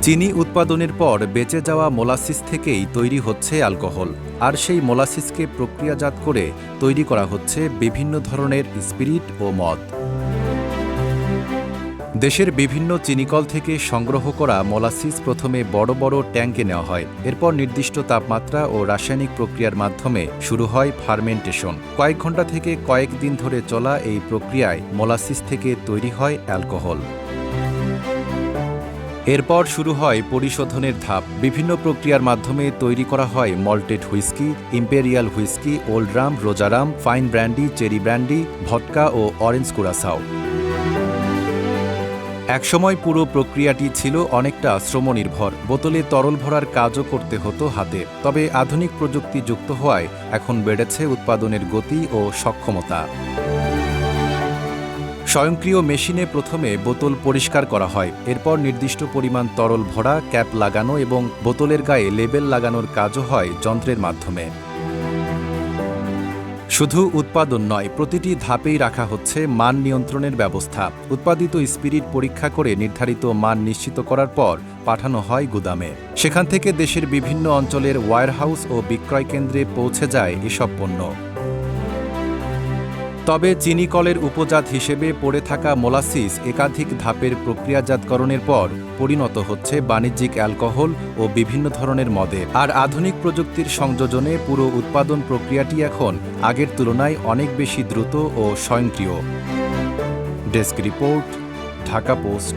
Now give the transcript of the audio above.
চিনি উৎপাদনের পর বেঁচে যাওয়া মোলাসিস থেকেই তৈরি হচ্ছে অ্যালকোহল, আর সেই মোলাসিসকে প্রক্রিয়াজাত করে তৈরি করা হচ্ছে বিভিন্ন ধরনের স্পিরিট ও মদ। দেশের বিভিন্ন চিনিকল থেকে সংগ্রহ করা মোলাসিস প্রথমে বড় বড় ট্যাঙ্কে নেওয়া হয়। এরপর নির্দিষ্ট তাপমাত্রা ও রাসায়নিক প্রক্রিয়ার মাধ্যমে শুরু হয় ফার্মেন্টেশন। কয়েক ঘন্টা থেকে কয়েক দিন ধরে চলা এই প্রক্রিয়ায় মোলাসিস থেকে তৈরি হয় অ্যালকোহল। এরপর শুরু হয় পরিশোধনের ধাপ। বিভিন্ন প্রক্রিয়ার মাধ্যমে তৈরি করা হয় malted whisky, imperial whisky, old rum, রোজারাম, fine brandy, cherry brandy, vodka ও অরেঞ্জ কুরাসাও। একসময় পুরো প্রক্রিয়াটি ছিল অনেকটা শ্রমনির্ভর। বোতলে তরল ভরার কাজও করতে হতো হাতে। তবে আধুনিক প্রযুক্তি যুক্ত হওয়ায় এখন বেড়েছে উৎপাদনের গতি ও সক্ষমতা। স্বয়ংক্রিয় মেশিনে প্রথমে বোতল পরিষ্কার করা হয়। এরপর নির্দিষ্ট পরিমাণ তরল ভরা, ক্যাপ লাগানো এবং বোতলের গায়ে লেবেল লাগানোর কাজও হয় যন্ত্রের মাধ্যমে। শুধু উৎপাদন নয়, প্রতিটি ধাপেই রাখা হচ্ছে মান নিয়ন্ত্রণের ব্যবস্থা। উৎপাদিত স্পিরিট পরীক্ষা করে নির্ধারিত মান নিশ্চিত করার পর পাঠানো হয় গুদামে। সেখান থেকে দেশের বিভিন্ন অঞ্চলের ওয়্যারহাউস ও বিক্রয় কেন্দ্রে পৌঁছে যায় এসব পণ্য। তবে চিনিকলের উপজাত হিসেবে পড়ে থাকা মোলাসিস একাধিক ধাপের প্রক্রিয়াজাতকরণের পর পরিণত হচ্ছে বাণিজ্যিক অ্যালকোহল ও বিভিন্ন ধরনের মদে। আর আধুনিক প্রযুক্তির সংযোজনে পুরো উৎপাদন প্রক্রিয়াটি এখন আগের তুলনায় অনেক বেশি দ্রুত ও স্বয়ংক্রিয়। Desk report, Dhaka post.